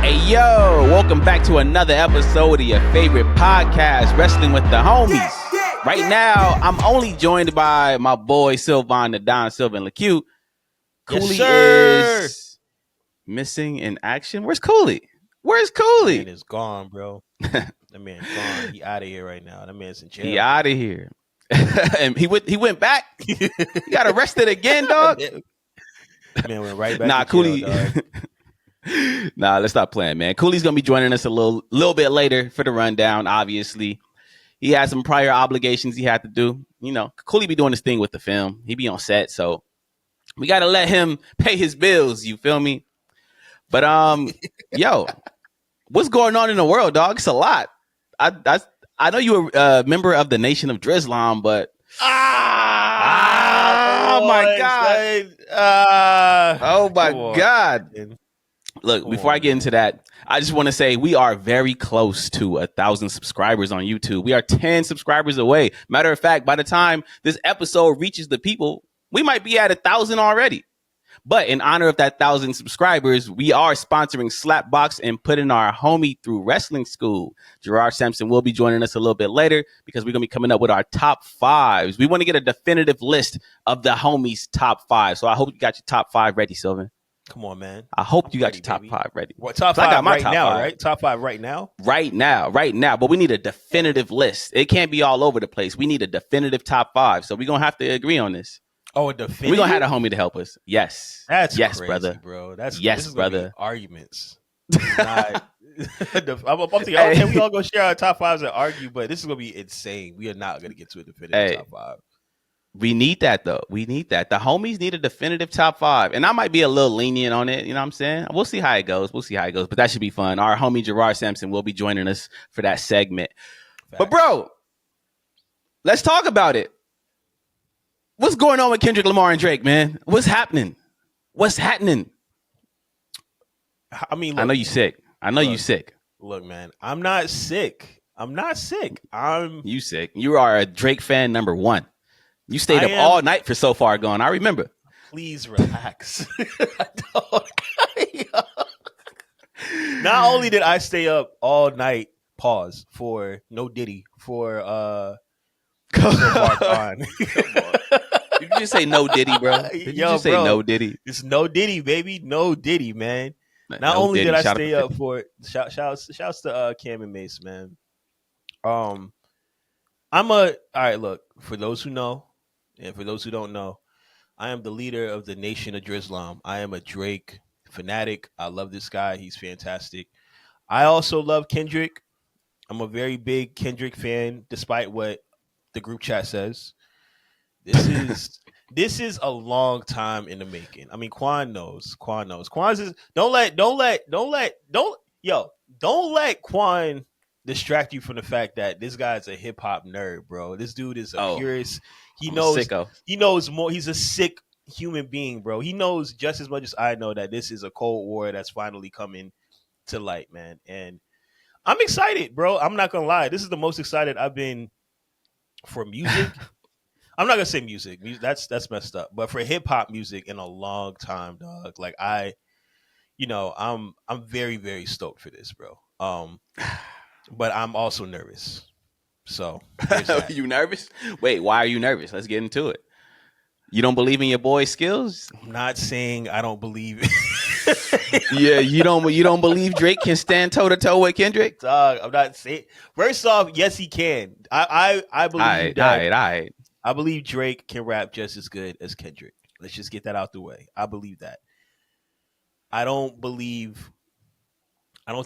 Hey yo, welcome back to another episode of your favorite podcast, Wrestling with the Homies. Right now, I'm only joined by my boy Sylvan, the Don Sylvan LeCue. Cooley is missing in action. Where's Cooley? Where's Cooley? That man is gone, bro. That man gone. He out of here right now. That man's in jail. He out of here. And he went back. He got arrested again, dog. Man went right back. Nah, to Cooley. jail, dog. Nah, let's stop playing, man. Cooley's gonna be joining us a little bit later for the rundown. Obviously, he had some prior obligations he had to do. You know, Cooley be doing his thing with the film. He be on set, so we gotta let him pay his bills. You feel me? But yo, what's going on in the world, dog? It's a lot. I know you were a member of the Nation of Drizlam, but oh my god, oh my god. Look, before I get into that, I just want to say we are very close to 1,000 subscribers on YouTube. We are 10 subscribers away. Matter of fact, by the time this episode reaches the people, we might be at 1,000 already. But in honor of that 1,000 subscribers, we are sponsoring Slapbox and putting our homie through wrestling school. Gerard Sampson will be joining us a little bit later because we're going to be coming up with our top fives. We want to get a definitive list of the homies' top five. So I hope you got your top five ready, Sylvan. Come on, man. I hope you got your top five ready. What, top five? I got my top now, five. Right? Top five right now? Right now. But we need a definitive list. It can't be all over the place. We need a definitive top five. So we're going to have to agree on this. Oh, a definitive? We're going to have a homie to help us. Yes. That's yes, crazy, brother. Bro. Yes, brother. Arguments. Not, I'm thinking, okay, we all go share our top fives and argue, but this is going to be insane. We are not going to get to a definitive top five. We need that, though. We need that. The homies need a definitive top five. And I might be a little lenient on it. You know what I'm saying? We'll see how it goes. But that should be fun. Our homie Gerard Sampson will be joining us for that segment. Facts. But, bro, let's talk about it. What's going on with Kendrick Lamar and Drake, man? What's happening? I mean, look, I know you sick. You sick. Look, man, I'm not sick. You sick. You are a Drake fan number one. You stayed up all night for So Far Gone. I remember. Please relax. Not only did I stay up all night, pause, for No Diddy, for So Far Gone. Did you just say No Diddy, bro? Did you just say No Diddy? It's No Diddy, baby. No Diddy, man. Not only did I stay up for it, shouts to Cam and Mace, man. All right, look, for those who know, and for those who don't know, I am the leader of the Nation of Drizlam. I am a Drake fanatic. I love this guy. He's fantastic. I also love Kendrick. I'm a very big Kendrick fan, despite what the group chat says. This is a long time in the making. I mean, Qwan knows. Qwan is don't let Qwan distract you from the fact that this guy's a hip hop nerd, bro. This dude is a purist. He knows more. He's a sick human being, bro. He knows just as much as I know that this is a Cold War that's finally coming to light, man. And I'm excited, bro. I'm not gonna lie. This is the most excited I've been for music. I'm not gonna say music. That's messed up. But for hip hop music in a long time, dog. Like I'm very, very stoked for this, bro. But I'm also nervous. So you nervous? Wait, why are you nervous? Let's get into it. You don't believe in your boy's skills? I'm not saying I don't believe Yeah, you don't believe Drake can stand toe to toe with Kendrick? Dog, I'm not saying. First off, yes, he can. I believe that. I believe Drake can rap just as good as Kendrick. Let's just get that out the way. I believe that. I don't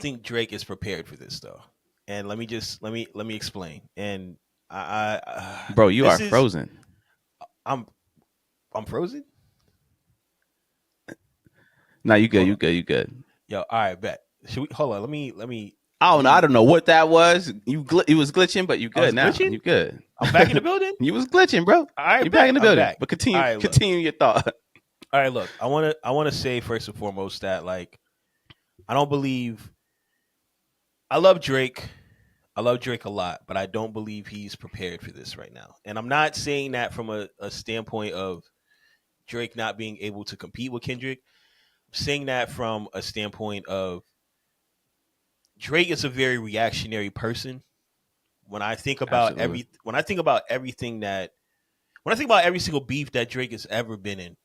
think Drake is prepared for this though. And let me explain. And bro, you are frozen. I'm frozen? No, you good. Yo, all right, bet. Should we hold on? Let me I don't know what that was. You was glitching, but you good now. Glitching? You good. I'm back in the building. You was glitching, bro. All right, you back in the building. Back. But continue your thought. All right, look. I want to say first and foremost that like I don't believe I love Drake. I love Drake a lot, but I don't believe he's prepared for this right now. And I'm not saying that from a standpoint of Drake not being able to compete with Kendrick. I'm saying that from a standpoint of Drake is a very reactionary person. When I think about every single beef that Drake has ever been in,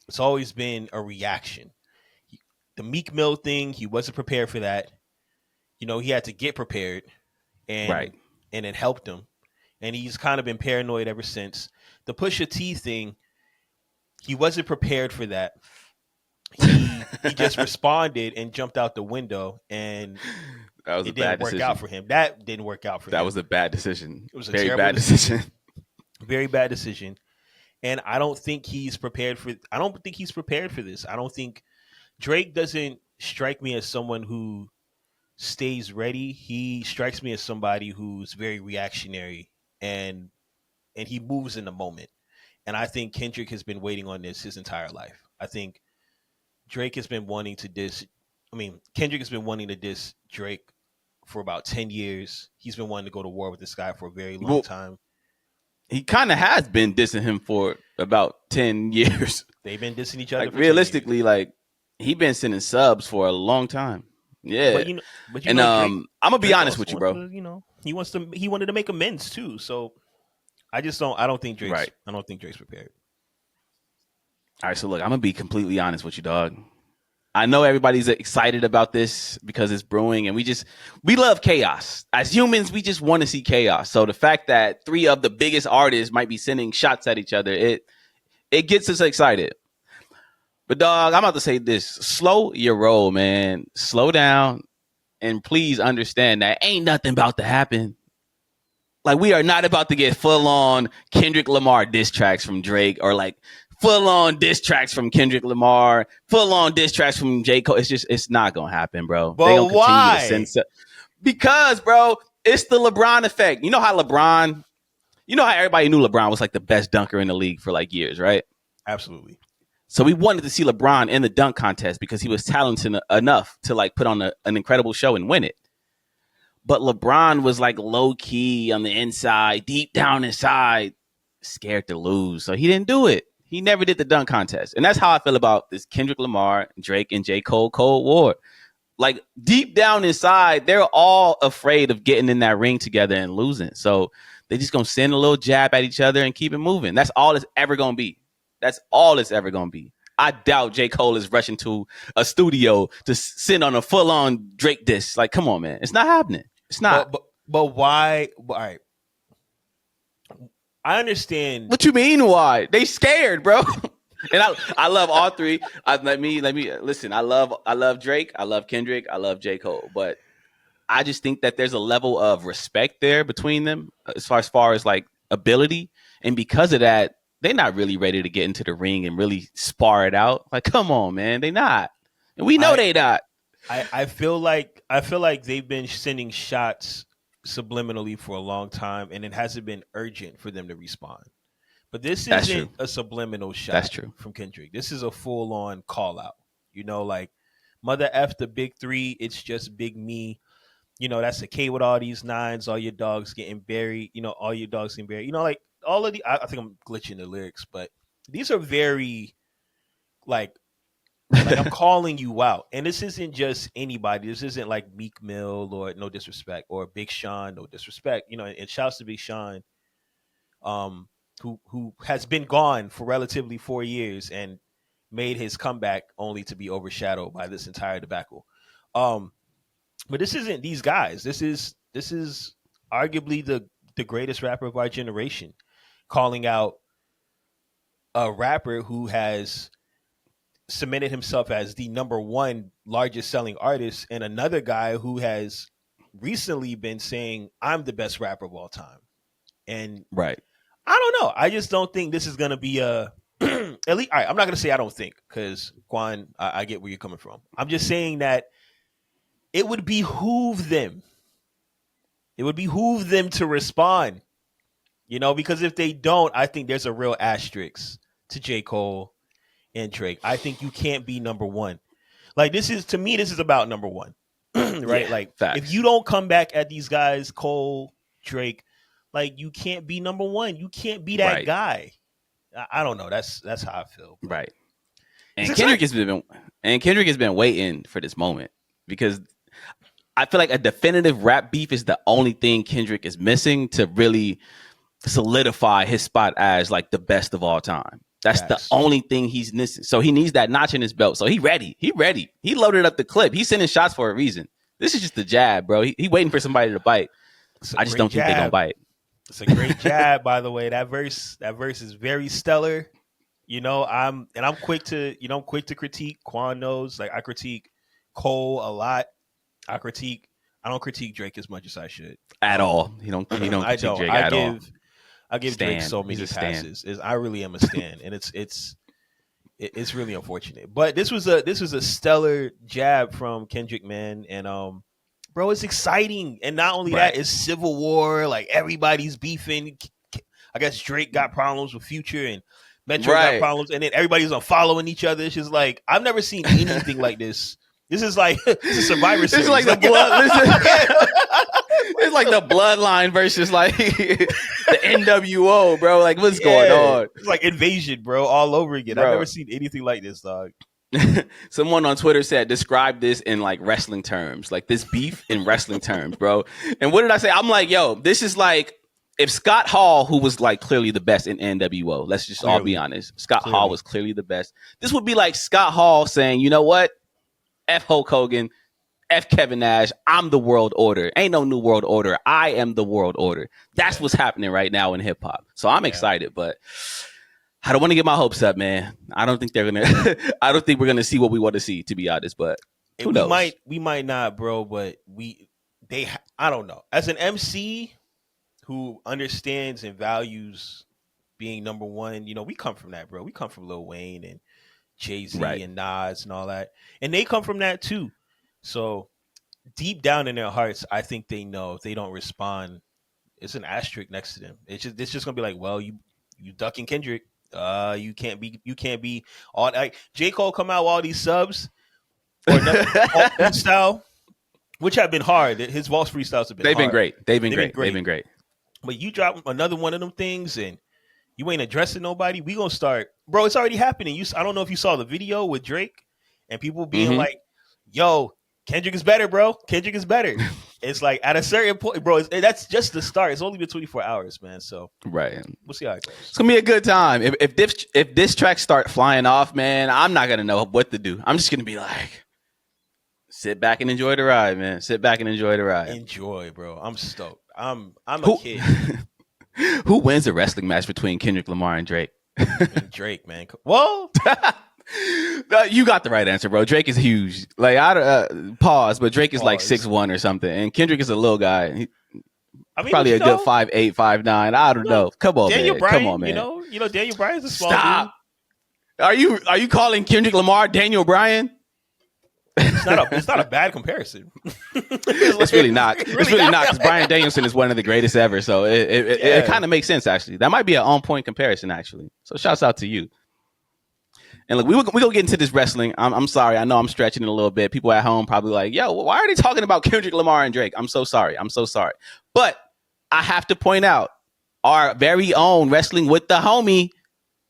it's always been a reaction. The Meek Mill thing, he wasn't prepared for that. He had to get prepared, and it helped him. And he's kind of been paranoid ever since. The Pusha T thing, he wasn't prepared for that. He just responded and jumped out the window, and that was it didn't work out for him. That didn't work out for him. That was a bad decision. It was a very bad decision. Very bad decision. And I don't think he's prepared for this. I don't think Drake doesn't strike me as someone who stays ready. He strikes me as somebody who's very reactionary, and he moves in the moment. And I think Kendrick has been waiting on this his entire life. I think Kendrick has been wanting to diss Drake for about 10 years. He's been wanting to go to war with this guy for a very long time. He kind of has been dissing him for about 10 years. They've been dissing each other. Like, realistically, like, he been sending subs for a long time. Yeah. But I'm gonna be honest with you, bro. He wanted to make amends too. So I don't think Drake's prepared. All right, so look, I'm gonna be completely honest with you, dog. I know everybody's excited about this because it's brewing, and we love chaos. As humans, we just want to see chaos. So the fact that 3 of the biggest artists might be sending shots at each other, it gets us excited. But dog, I'm about to say this: slow your roll, man. Slow down, and please understand that ain't nothing about to happen. Like, we are not about to get full on Kendrick Lamar diss tracks from Drake, or like full on diss tracks from Kendrick Lamar, full on diss tracks from J. Cole. It's not gonna happen, bro. But they gonna why? Continue to send because, bro, it's the LeBron effect. You know how everybody knew LeBron was like the best dunker in the league for like years, right? Absolutely. So we wanted to see LeBron in the dunk contest because he was talented enough to like put on an incredible show and win it. But LeBron was like low key on the inside, deep down inside, scared to lose. So he didn't do it. He never did the dunk contest. And that's how I feel about this Kendrick Lamar, Drake, and J. Cole Cold War. Like, deep down inside, they're all afraid of getting in that ring together and losing. So they just going to send a little jab at each other and keep it moving. That's all it's ever going to be. That's all it's ever going to be. I doubt J. Cole is rushing to a studio to sit on a full-on Drake diss. Like, come on, man. It's not happening. It's not. But why? All right. I understand. What you mean, why? They scared, bro. And I love all 3. Let me listen. I love Drake. I love Kendrick. I love J. Cole. But I just think that there's a level of respect there between them as far as like ability. And because of that, they're not really ready to get into the ring and really spar it out. Like, come on, man. They not. And we know they not. I feel like they've been sending shots subliminally for a long time, and it hasn't been urgent for them to respond. But this isn't a subliminal shot. That's true. From Kendrick. This is a full-on call-out. Like, mother F the big 3, it's just big me. That's the K with all these 9s, all your dogs getting buried. All your dogs getting buried. Like, all of the, I think I'm glitching the lyrics, but these are very, like I'm calling you out. And this isn't just anybody. This isn't like Meek Mill, or no disrespect, or Big Sean, no disrespect. And shouts to Big Sean, who has been gone for relatively 4 years and made his comeback only to be overshadowed by this entire debacle. But this isn't these guys. This is arguably the greatest rapper of our generation, calling out a rapper who has cemented himself as the number 1 largest selling artist, and another guy who has recently been saying, I'm the best rapper of all time. And right. I don't know. I just don't think this is going to be a at least. All right, I'm not going to say I don't think, because Qwan, I get where you're coming from. I'm just saying that it would behoove them. It would behoove them to respond, because if they don't, I think there's a real asterisk to J. Cole and Drake. I think you can't be number 1. Like, this is about number 1, right? Yeah, like, facts. If you don't come back at these guys, Cole, Drake, like, you can't be number 1. You can't be that guy. I don't know. That's how I feel. Right. And Kendrick has been waiting for this moment, because I feel like a definitive rap beef is the only thing Kendrick is missing to really solidify his spot as like the best of all time. That's the only thing he's missing. So he needs that notch in his belt. So he ready. He loaded up the clip. He's sending shots for a reason. This is just the jab, bro. He waiting for somebody to bite. I just don't think they're gonna bite. It's a great jab, by the way. That verse is very stellar. You know, I'm quick to critique. Qwan knows, like, I critique Cole a lot. I don't critique Drake as much as I should. At all. He don't critique Drake at all. I give Drake so many passes. I really am a stan, and it's really unfortunate. But this was a stellar jab from Kendrick, man, and bro, it's exciting. And not only that, it's civil war. Like, everybody's beefing. I guess Drake got problems with Future, and Metro got problems, and then everybody's unfollowing each other. It's just like, I've never seen anything like this. This is Survivor Series. It's like the blood. It's like the bloodline versus like the NWO, bro. Like, what's going on? It's like Invasion, bro, all over again. Bro. I've never seen anything like this, dog. Someone on Twitter said, describe this in like wrestling terms, like this beef in wrestling terms, bro. And what did I say? I'm like, yo, this is like if Scott Hall, who was like clearly the best in NWO, let's just all be honest. Scott Hall was clearly the best. This would be like Scott Hall saying, you know what? F Hulk Hogan, F Kevin Nash, I'm the world order. Ain't no new world order. I am the world order. That's what's happening right now in hip hop. So I'm excited, but I don't want to get my hopes up, man. I don't think we're gonna see what we want to see, to be honest. But who knows? We might not, bro. But I don't know. As an MC who understands and values being number one, you know, we come from that, bro. We come from Lil Wayne and Jay-Z and Nas and all that, and they come from that too. So deep down in their hearts, I think they know if they don't respond, it's an asterisk next to them. It's just gonna be like, well, you ducking Kendrick. You can't be all like J. Cole come out with all these subs or freestyle, which have been hard. His Vaults freestyles have been great. They've been great. But you drop another one of them things and you ain't addressing nobody, we gonna start, bro. It's already happening. I don't know if you saw the video with Drake and people being like, "Yo, Kendrick is better, bro. Kendrick is better." It's like at a certain point, bro. That's just the start. It's only been 24 hours, man. So we'll see how it goes. It's gonna be a good time. If this track start flying off, man, I'm not gonna know what to do. I'm just gonna be like, sit back and enjoy the ride, man. Sit back and enjoy the ride. Enjoy, bro. I'm stoked. I'm a kid. Who wins a wrestling match between Kendrick Lamar and Drake? Drake, man. Well, you got the right answer, bro. Drake is huge. Like, pause, but Drake is like 6'1" or something, and Kendrick is a little guy. Probably a good 5'8", 5'9". I don't know. Come on, Daniel man. Bryan, Come on, man. You know, Daniel Bryan's a small Stop. dude. Are you calling Kendrick Lamar Daniel Bryan? It's not a bad comparison. It's really not. It's really not, because Bryan Danielson is one of the greatest ever. So it kind of makes sense, actually. That might be an on-point comparison, actually. So shouts out to you. And look, we gonna get into this wrestling. I'm sorry. I know I'm stretching it a little bit. People at home probably like, yo, why are they talking about Kendrick Lamar and Drake? I'm so sorry. But I have to point out, our very own Wrestling with the Homie,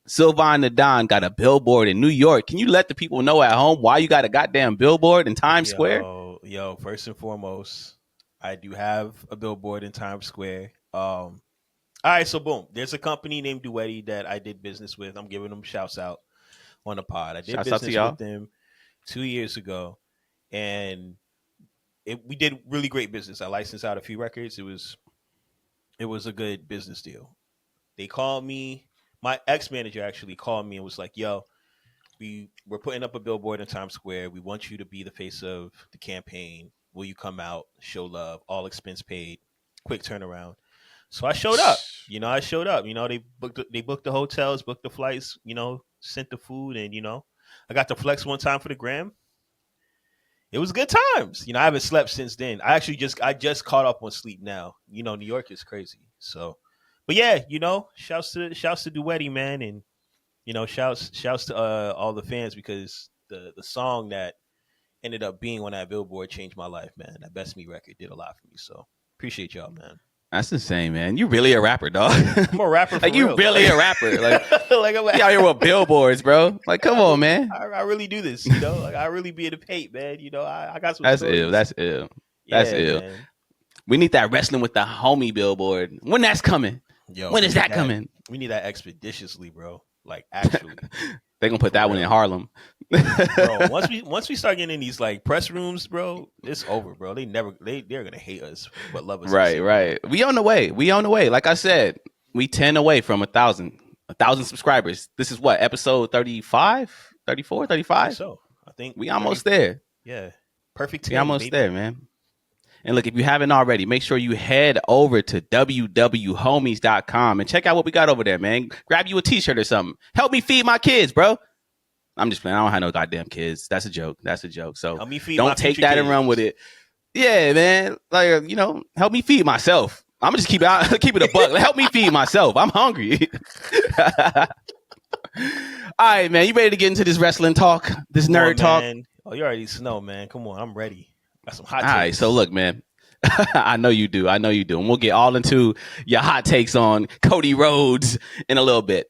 Sylvan the Don, got a billboard in New York. Can you let the people know at home why you got a goddamn billboard in Times Square? Yo, first and foremost, I do have a billboard in Times Square. All right, so boom. There's a company named Duetti that I did business with. I'm giving them shouts out on the pod. I did business with them 2 years ago, and we did really great business. I licensed out a few records. It was a good business deal. They called me. My ex-manager actually called me and was like, yo, we're putting up a billboard in Times Square. We want you to be the face of the campaign. Will you come out, show love, all expense paid, quick turnaround? So I showed up. They booked the hotels, booked the flights, sent the food, and, I got to flex one time for the gram. It was good times. I haven't slept since then. I just caught up on sleep now. New York is crazy. So, but yeah, shouts to Duetti, man, and shouts to all the fans, because the song that ended up being on that billboard changed my life, man. That Best Me record did a lot for me. So appreciate y'all, man. That's insane, man. You really a rapper, dog. I'm a rapper for like, real. You really a rapper. Like you out here with billboards, bro. Like, come on, man. I really do this, Like, I really be in the paint, man. I got some That's stories. ill. That's ill. That's ill. Man. We need that wrestling with the homie billboard. When that's coming? Yo, when is that coming? We need that expeditiously, bro. Like actually. They're gonna put that one in Harlem. Bro, once we start getting in these like press rooms, bro, it's over, bro. They're gonna hate us but love us. Right. We on the way. Like I said, we 10 away from 1,000 subscribers. This is what, episode 35, 34, 35? So I think we almost there. Yeah. Perfect 10, we almost there, man. And look, if you haven't already, make sure you head over to www.homies.com and check out what we got over there, man. Grab you a t-shirt or something. Help me feed my kids, bro. I'm just playing. I don't have no goddamn kids. That's a joke. So help me feed don't take that kids. And run with it. Yeah, man. Like, help me feed myself. I'm just keep it a buck. Help me feed myself. I'm hungry. All right, man. You ready to get into this wrestling talk? This nerd talk? Oh, you already know, man. Come on. I'm ready. Got some hot takes. All right, so look, man. I know you do. And we'll get all into your hot takes on Cody Rhodes in a little bit.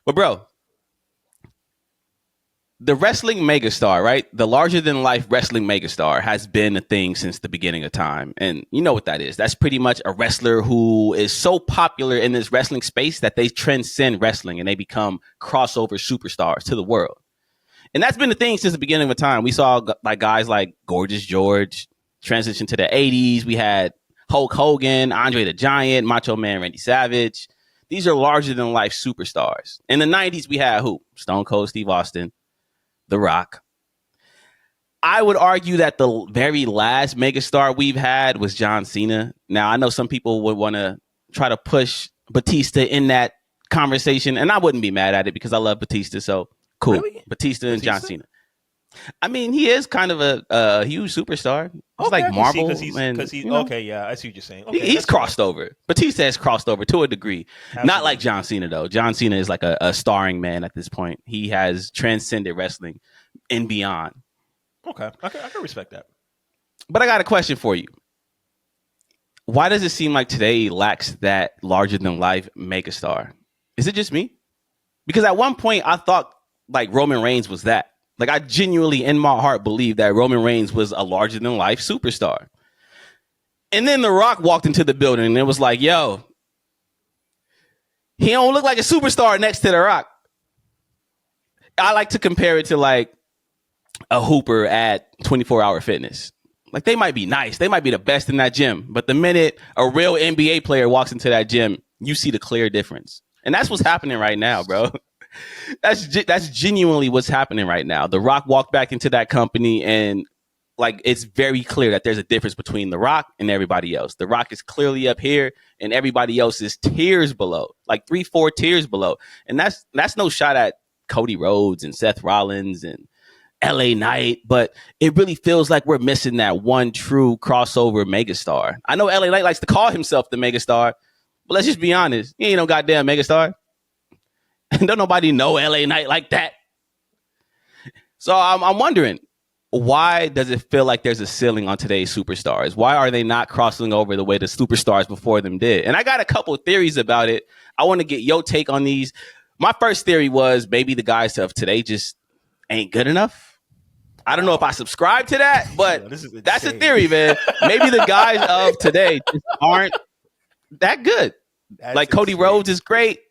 But, bro, the wrestling megastar, right? The larger-than-life wrestling megastar has been a thing since the beginning of time. And you know what that is. That's pretty much a wrestler who is so popular in this wrestling space that they transcend wrestling and they become crossover superstars to the world. And that's been the thing since the beginning of time. We saw like guys like Gorgeous George transition to the 80s. We had Hulk Hogan, Andre the Giant, Macho Man Randy Savage. These are larger-than-life superstars. In the 90s, we had who? Stone Cold Steve Austin, The Rock. I would argue that the very last megastar we've had was John Cena. Now, I know some people would want to try to push Batista in that conversation, and I wouldn't be mad at it because I love Batista, so cool. Really? Batista and John Cena. I mean, he is kind of a huge superstar. He's like Marvel. Okay, yeah, I see what you're saying. Okay, he's crossed over. Batista has crossed over to a degree. Absolutely. Not like John Cena, though. John Cena is like a starring man at this point. He has transcended wrestling and beyond. Okay, I can respect that. But I got a question for you. Why does it seem like today lacks that larger-than-life megastar? Is it just me? Because at one point, I thought like Roman Reigns was that. Like, I genuinely, in my heart, believe that Roman Reigns was a larger-than-life superstar. And then The Rock walked into the building, and it was like, yo, he don't look like a superstar next to The Rock. I like to compare it to, like, a hooper at 24-Hour Fitness. Like, they might be nice. They might be the best in that gym. But the minute a real NBA player walks into that gym, you see the clear difference. And that's what's happening right now, bro. That's genuinely what's happening right now. The Rock walked back into that company and like it's very clear that there's a difference between The Rock and everybody else. The Rock is clearly up here and everybody else is tiers below, like 3-4 tiers below. And that's no shot at Cody Rhodes and Seth Rollins and LA Knight, but it really feels like we're missing that one true crossover megastar. I know LA Knight likes to call himself the megastar, but let's just be honest. He ain't no goddamn megastar. And don't nobody know LA Knight like that. So I'm wondering, why does it feel like there's a ceiling on today's superstars? Why are they not crossing over the way the superstars before them did? And I got a couple of theories about it. I want to get your take on these. My first theory was maybe the guys of today just ain't good enough. I don't know if I subscribe to that, but that's a theory, man. Maybe the guys of today just aren't that good. That's like Cody Rhodes is great.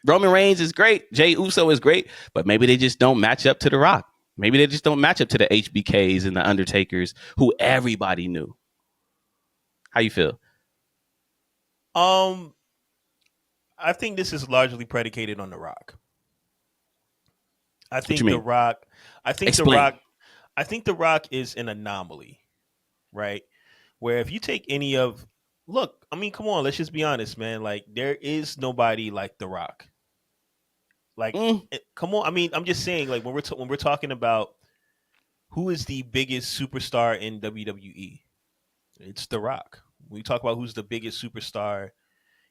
Roman Reigns is great. Jey Uso is great, but maybe they just don't match up to The Rock. Maybe they just don't match up to the HBKs and the Undertakers who everybody knew. How you feel? I think this is largely predicated on The Rock. I think The Rock is an anomaly, right? Where if you take any of look, I mean, come on, let's just be honest, man. Like, there is nobody like The Rock. Like, come on. I mean, I'm just saying, like, when we're talking about who is the biggest superstar in WWE, it's The Rock. When we talk about who's the biggest superstar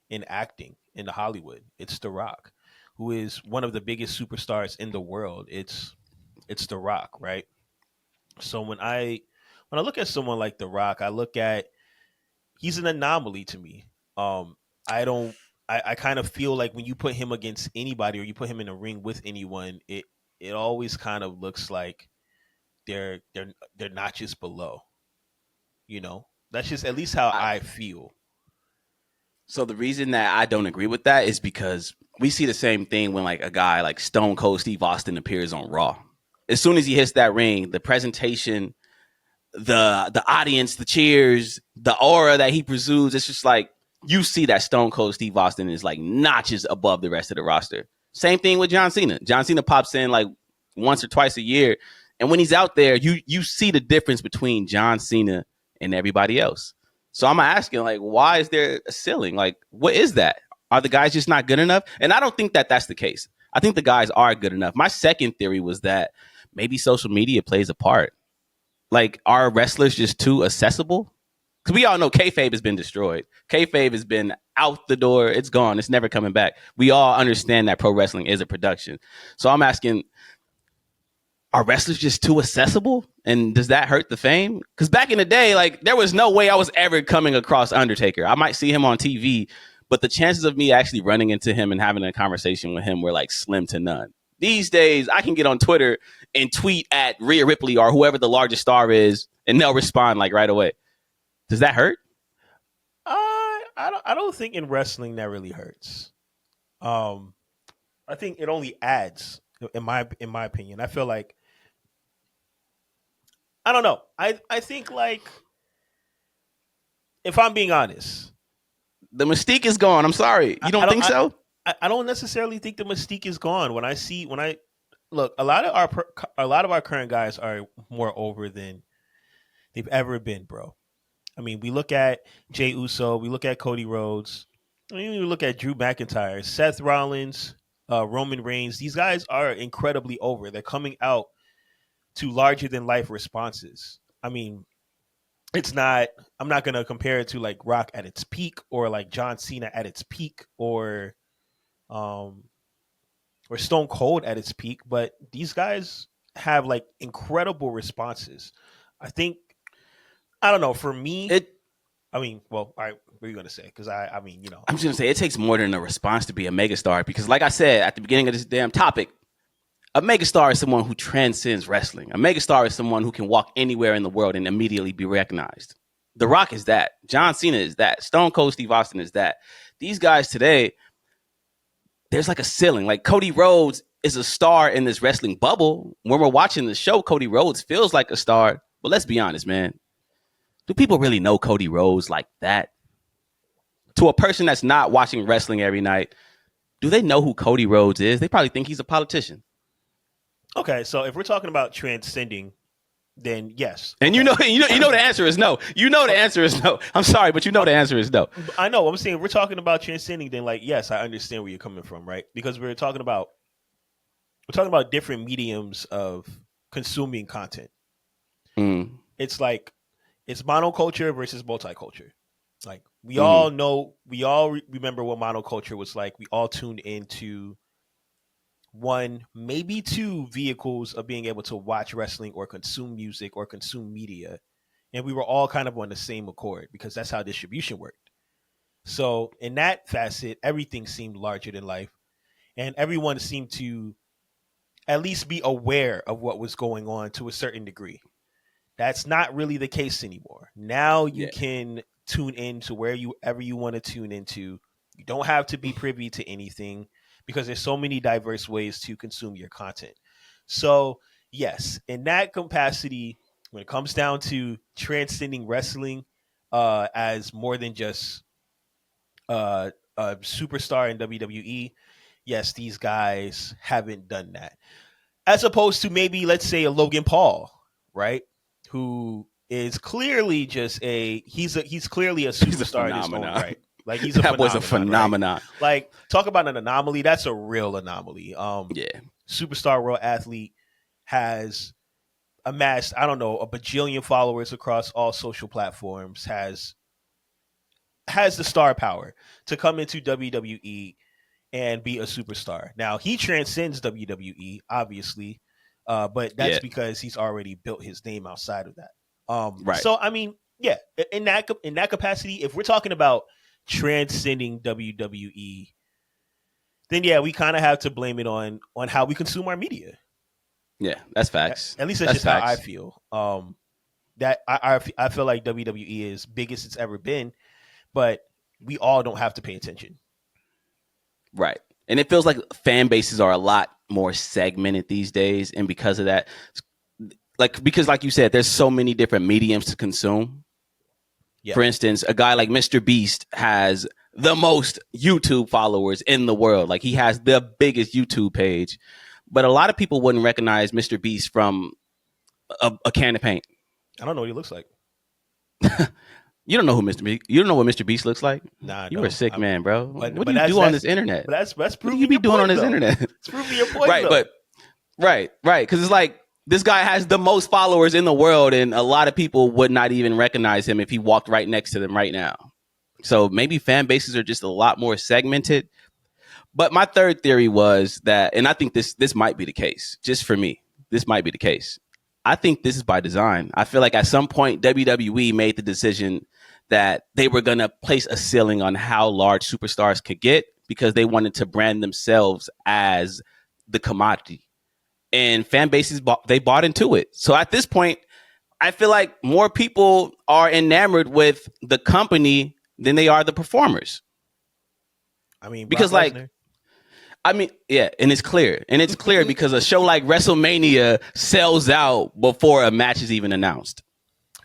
in acting in Hollywood, it's The Rock. Who is one of the biggest superstars in the world? It's The Rock, right? So when I look at someone like The Rock, I look at he's an anomaly to me. I kind of feel like when you put him against anybody or you put him in a ring with anyone, it always kind of looks like they're notches below. That's just at least how I feel. So the reason that I don't agree with that is because we see the same thing when like a guy like Stone Cold Steve Austin appears on Raw. As soon as he hits that ring, the presentation, the audience, the cheers, the aura that he pursues, it's just like you see that Stone Cold Steve Austin is like notches above the rest of the roster. Same thing with John Cena. John Cena pops in like once or twice a year, and when he's out there, you see the difference between John Cena and everybody else. So I'm asking, like, why is there a ceiling? Like, what is that? Are the guys just not good enough? And I don't think that that's the case. I think the guys are good enough. My second theory was that maybe social media plays a part. Like, are wrestlers just too accessible? Because we all know kayfabe has been destroyed. Kayfabe has been out the door. It's gone. It's never coming back. We all understand that pro wrestling is a production. So I'm asking, are wrestlers just too accessible? And does that hurt the fame? Because back in the day, like, there was no way I was ever coming across Undertaker. I might see him on TV, but the chances of me actually running into him and having a conversation with him were like slim to none. These days, I can get on Twitter and tweet at Rhea Ripley or whoever the largest star is, and they'll respond like right away. Does that hurt? I don't think in wrestling that really hurts. I think it only adds, in my opinion. I feel like, I don't know. I think, like, if I'm being honest, the mystique is gone. I'm sorry. You don't think so? I don't necessarily think the mystique is gone. When I look, a lot of our current guys are more over than they've ever been, bro. I mean, we look at Jey Uso, we look at Cody Rhodes, we look at Drew McIntyre, Seth Rollins, Roman Reigns. These guys are incredibly over. They're coming out to larger than life responses. I mean, I'm not going to compare it to like Rock at its peak or like John Cena at its peak or Stone Cold at its peak, but these guys have like incredible responses. I think, I don't know, for me, all right, what are you going to say? Because I'm just going to say it takes more than a response to be a megastar, because like I said at the beginning of this damn topic, a megastar is someone who transcends wrestling. A megastar is someone who can walk anywhere in the world and immediately be recognized. The Rock is that. John Cena is that. Stone Cold Steve Austin is that. These guys today, there's like a ceiling. Like Cody Rhodes is a star in this wrestling bubble. When we're watching the show, Cody Rhodes feels like a star. But let's be honest, man. Do people really know Cody Rhodes like that? To a person that's not watching wrestling every night, do they know who Cody Rhodes is? They probably think he's a politician. Okay, so if we're talking about transcending, then yes. And you know the answer is no. You know the answer is no. I'm sorry, but you know the answer is no. I know. I'm saying if we're talking about transcending, then like yes, I understand where you're coming from, right? Because we're talking about different mediums of consuming content. It's like it's monoculture versus multiculture. Like we all know, we all remember what monoculture was like. We all tuned into one, maybe two vehicles of being able to watch wrestling or consume music or consume media. And we were all kind of on the same accord because that's how distribution worked. So in that facet, everything seemed larger than life. And everyone seemed to at least be aware of what was going on to a certain degree. That's not really the case anymore. Now you can tune in to wherever you want to tune into. You don't have to be privy to anything, because there's so many diverse ways to consume your content. So, yes, in that capacity, when it comes down to transcending wrestling as more than just a superstar in WWE, yes, these guys haven't done that. As opposed to maybe, let's say, a Logan Paul, right? Who is clearly just he's clearly a superstar in his own right. Like he's that was a phenomenon. Right? Like talk about an anomaly. That's a real anomaly. Superstar world athlete has amassed, I don't know, a bajillion followers across all social platforms, has the star power to come into WWE and be a superstar. Now he transcends WWE, obviously, but that's because he's already built his name outside of that. Right. So I mean, in that capacity, if we're talking about transcending WWE, then we kind of have to blame it on how we consume our media. Yeah, that's facts. At least that's just facts. How I feel. that I feel like WWE is biggest it's ever been, but we all don't have to pay attention. Right. And it feels like fan bases are a lot more segmented these days. And because of that, because like you said, there's so many different mediums to consume. Yeah. For instance, a guy like Mr. Beast has the most YouTube followers in the world. Like, he has the biggest YouTube page. But a lot of people wouldn't recognize Mr. Beast from a can of paint. I don't know what he looks like. You don't know who Mr. Beast. You don't know what Mr. Beast looks like. Nah, you're a sick man, bro. What do you do on this internet? That's proving what do you be doing on this internet? It's proving your point, right? Though. But right, because it's like this guy has the most followers in the world, and a lot of people would not even recognize him if he walked right next to them right now. So maybe fan bases are just a lot more segmented. But my third theory was that, and I think this might be the case, just for me. This might be the case. I think this is by design. I feel like at some point WWE made the decision that they were going to place a ceiling on how large superstars could get because they wanted to brand themselves as the commodity. And fan bases, they bought into it. So at this point, I feel like more people are enamored with the company than they are the performers. I mean, because yeah, and it's clear. And it's clear because a show like WrestleMania sells out before a match is even announced.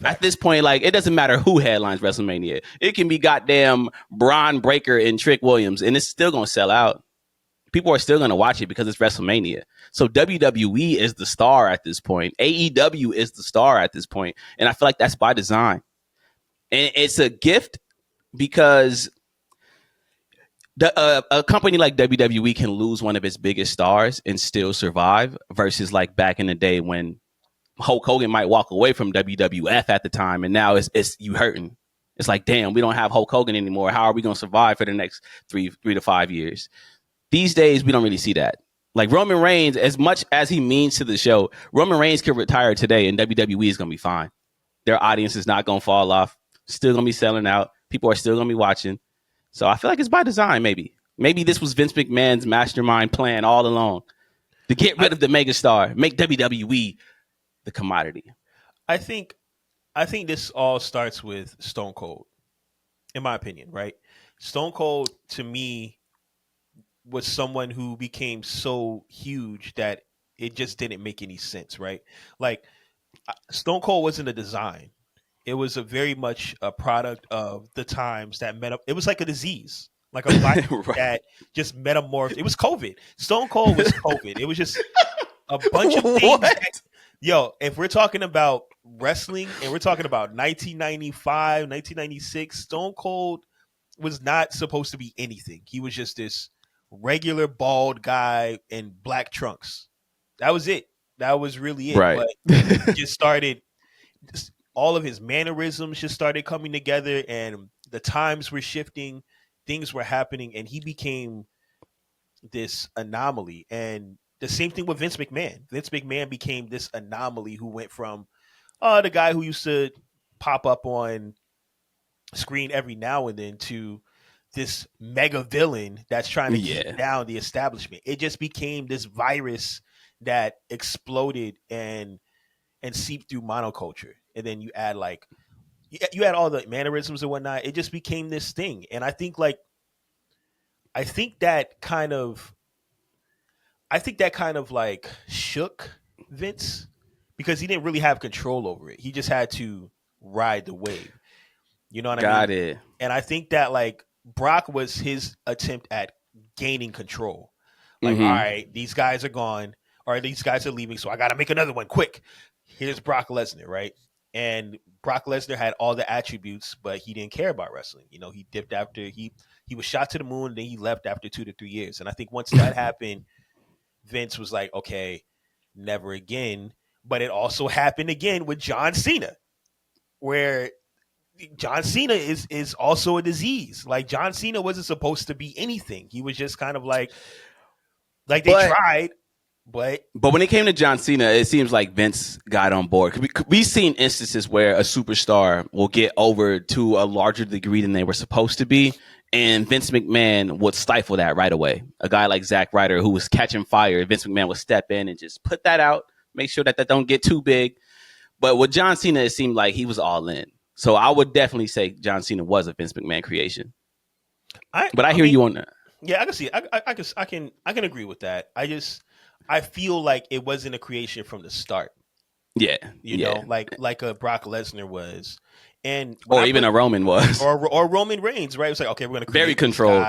At this point, like, it doesn't matter who headlines WrestleMania. It can be goddamn Braun Breaker and Trick Williams, and it's still going to sell out. People are still going to watch it because it's WrestleMania. So WWE is the star at this point. AEW is the star at this point. And I feel like that's by design. And it's a gift because a company like WWE can lose one of its biggest stars and still survive versus like back in the day when Hulk Hogan might walk away from WWF at the time, and now it's you hurting. It's like, damn, we don't have Hulk Hogan anymore. How are we going to survive for the next three to 5 years? These days, we don't really see that. Like Roman Reigns, as much as he means to the show, Roman Reigns could retire today, and WWE is going to be fine. Their audience is not going to fall off. Still going to be selling out. People are still going to be watching. So I feel like it's by design, maybe. Maybe this was Vince McMahon's mastermind plan all along to get rid of the megastar, make WWE the commodity. I think this all starts with Stone Cold, in my opinion, right? Stone Cold, to me, was someone who became so huge that it just didn't make any sense, right? Like, Stone Cold wasn't a design. It was a very much a product of the times that met up. It was like a disease, like a virus right. that just metamorphed. It was COVID. Stone Cold was COVID. It was just a bunch of things. If we're talking about wrestling and we're talking about 1995, 1996, Stone Cold was not supposed to be anything. He was just this regular bald guy in black trunks. That was it. That was really it. Right. But just started, all of his mannerisms just started coming together, and the times were shifting, things were happening, and he became this anomaly. And the same thing with Vince McMahon. Vince McMahon became this anomaly who went from the guy who used to pop up on screen every now and then to this mega villain that's trying to keep down the establishment. It just became this virus that exploded and seeped through monoculture. And then you add all the mannerisms and whatnot. It just became this thing. And I think that kind of like shook Vince because he didn't really have control over it. He just had to ride the wave. You know what I mean? Got it. And I think that like Brock was his attempt at gaining control. Like, all right, these guys are gone, or these guys are leaving, so I got to make another one quick. Here's Brock Lesnar, right? And Brock Lesnar had all the attributes, but he didn't care about wrestling. You know, he dipped after he was shot to the moon, and then he left after 2 to 3 years. And I think once that happened, Vince was like, okay, never again. But it also happened again with John Cena, where John Cena is also a disease. Like, John Cena wasn't supposed to be anything. He was just kind of like they tried. But when it came to John Cena, it seems like Vince got on board. We've seen instances where a superstar will get over to a larger degree than they were supposed to be, and Vince McMahon would stifle that right away. A guy like Zack Ryder who was catching fire, Vince McMahon would step in and just put that out, make sure that don't get too big. But with John Cena, it seemed like he was all in. So I would definitely say John Cena was a Vince McMahon creation. I hear you on that. Yeah, I can see. I can agree with that. I feel like it wasn't a creation from the start. Yeah, you know, like a Brock Lesnar was, and or even a Roman was, or Roman Reigns, right? It's like, okay, we're going to very controlled,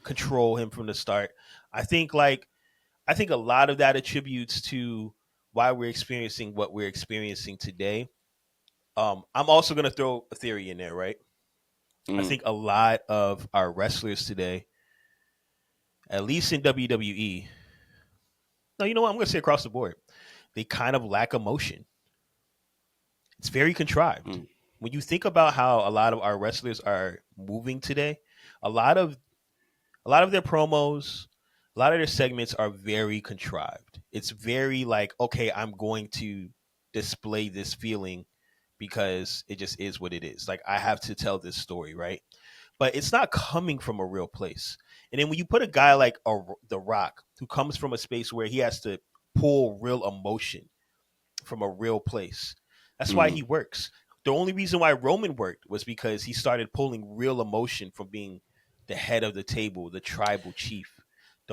control him from the start. I think a lot of that attributes to why we're experiencing what we're experiencing today. I'm also going to throw a theory in there, right? I think a lot of our wrestlers today, at least in WWE, no, you know what? I'm going to say across the board, they kind of lack emotion. It's very contrived. When you think about how a lot of our wrestlers are moving today, a lot of their promos, a lot of their segments are very contrived. It's very like, okay, I'm going to display this feeling because it just is what it is. Like, I have to tell this story, right? But it's not coming from a real place. And then when you put a guy like The Rock, who comes from a space where he has to pull real emotion from a real place, that's why he works. The only reason why Roman worked was because he started pulling real emotion from being the head of the table, the tribal chief.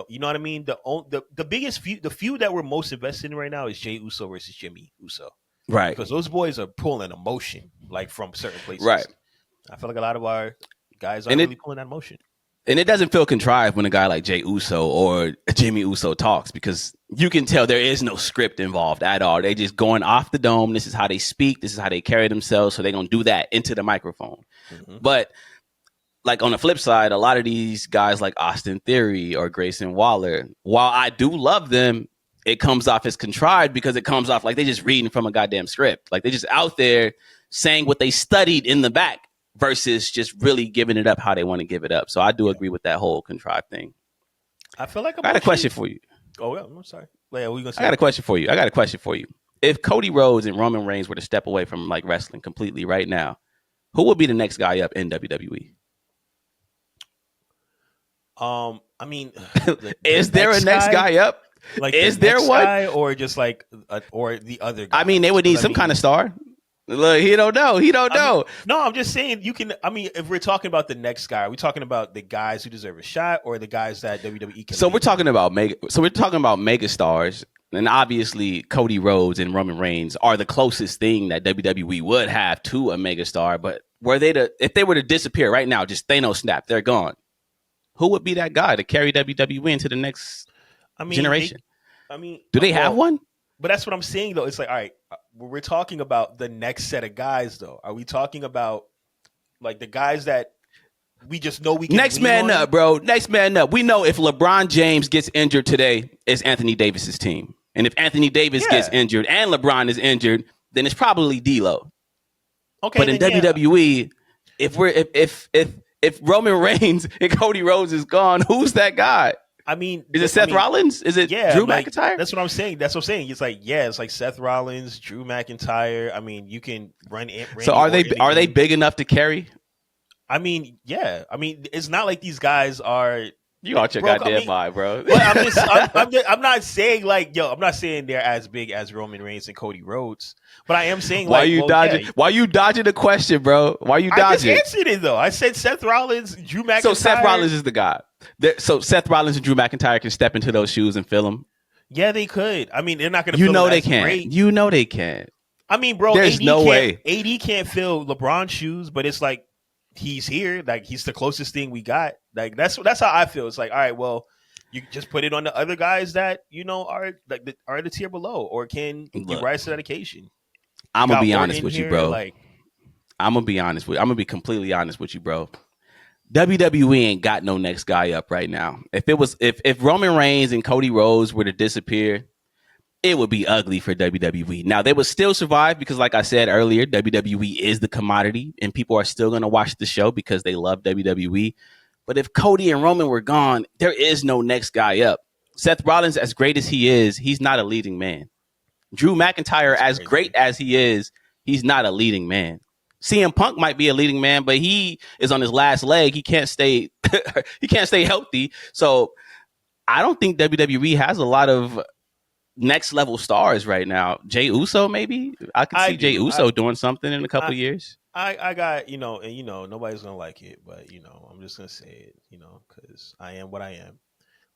You know what I mean? The biggest feud, the feud that we're most invested in right now is Jey Uso versus Jimmy Uso. Right. Because those boys are pulling emotion, like, from certain places. Right. I feel like a lot of our guys aren't really pulling that emotion. And it doesn't feel contrived when a guy like Jey Uso or Jimmy Uso talks, because you can tell there is no script involved at all. They just going off the dome. This is how they speak. This is how they carry themselves. So they're going to do that into the microphone. But like on the flip side, a lot of these guys like Austin Theory or Grayson Waller, while I do love them, it comes off as contrived because it comes off like they're just reading from a goddamn script. Like they're just out there saying what they studied in the back versus just really giving it up how they want to give it up. So I do agree with that whole contrived thing. I feel like I got a question for you. Oh, yeah, I'm sorry. Yeah, what you gonna say? I got a question for you. If Cody Rhodes and Roman Reigns were to step away from like wrestling completely right now, who would be the next guy up in WWE? I mean, is there a next guy up? Like, is there one guy, or just like or the other guy? I mean, they would need some kind of star. Look, he don't know. No, I'm just saying you can. I mean, if we're talking about the next guy, are we talking about the guys who deserve a shot or the guys that WWE can? So we're talking about megastars, and obviously Cody Rhodes and Roman Reigns are the closest thing that WWE would have to a megastar. But if they were to disappear right now, just Thanos snap, they're gone. Who would be that guy to carry WWE into the next generation? Do they have one? But that's what I'm saying, though. It's like, all right, we're talking about the next set of guys, though. Are we talking about like the guys that we just know we can next man up, bro? Next man up. We know if LeBron James gets injured today, it's Anthony Davis's team. And if Anthony Davis gets injured and LeBron is injured, then it's probably D'Lo. Okay, but in WWE, if Roman Reigns and Cody Rhodes is gone, who's that guy? I mean, is it Seth Rollins? Is it Drew McIntyre? That's what I'm saying. It's like, it's like Seth Rollins, Drew McIntyre. I mean, you can run it. So are they big enough to carry? I mean, yeah. I mean, it's not like these guys are. You out your goddamn mind, bro. I'm not saying I'm not saying they're as big as Roman Reigns and Cody Rhodes, but I am saying why you dodging the question, bro? Why you dodging? I just answered it though. I said Seth Rollins, Drew McIntyre. So Seth Rollins is the guy. So Seth Rollins and Drew McIntyre can step into those shoes and fill them. Yeah, they could. I mean, they're not going to. You know they can. You know they can. I mean, bro, there's no way AD can't fill LeBron's shoes, but it's like he's here. Like he's the closest thing we got. Like that's how I feel. It's like, all right, well, you just put it on the other guys that are the tier below or can rise to that occasion. I'm gonna be honest with you, bro. I'm gonna be completely honest with you, bro. WWE ain't got no next guy up right now. If Roman Reigns and Cody Rhodes were to disappear, it would be ugly for WWE. Now, they would still survive because, like I said earlier, WWE is the commodity and people are still going to watch the show because they love WWE. But if Cody and Roman were gone, there is no next guy up. Seth Rollins, as great as he is, he's not a leading man. Drew McIntyre, as great as he is, he's not a leading man. CM Punk might be a leading man, but he is on his last leg. He can't stay healthy. So I don't think WWE has a lot of next level stars right now. Jey Uso, maybe I could see Jey Uso doing something in a couple of years. I got, and nobody's gonna like it, but I'm just gonna say it, because I am what I am.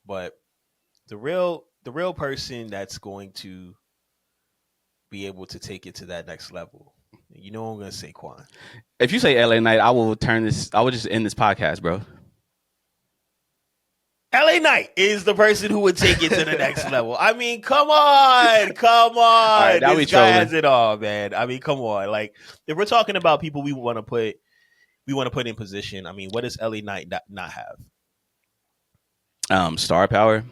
But the real person that's going to be able to take it to that next level, I'm gonna say Qwan. If you say LA Knight, I will just end this podcast, bro. LA Knight is the person who would take it to the next level. I mean, come on. All right, this guy has it all, man. I mean, come on. Like, if we're talking about people we want to put in position, I mean, what does LA Knight not have? Star power.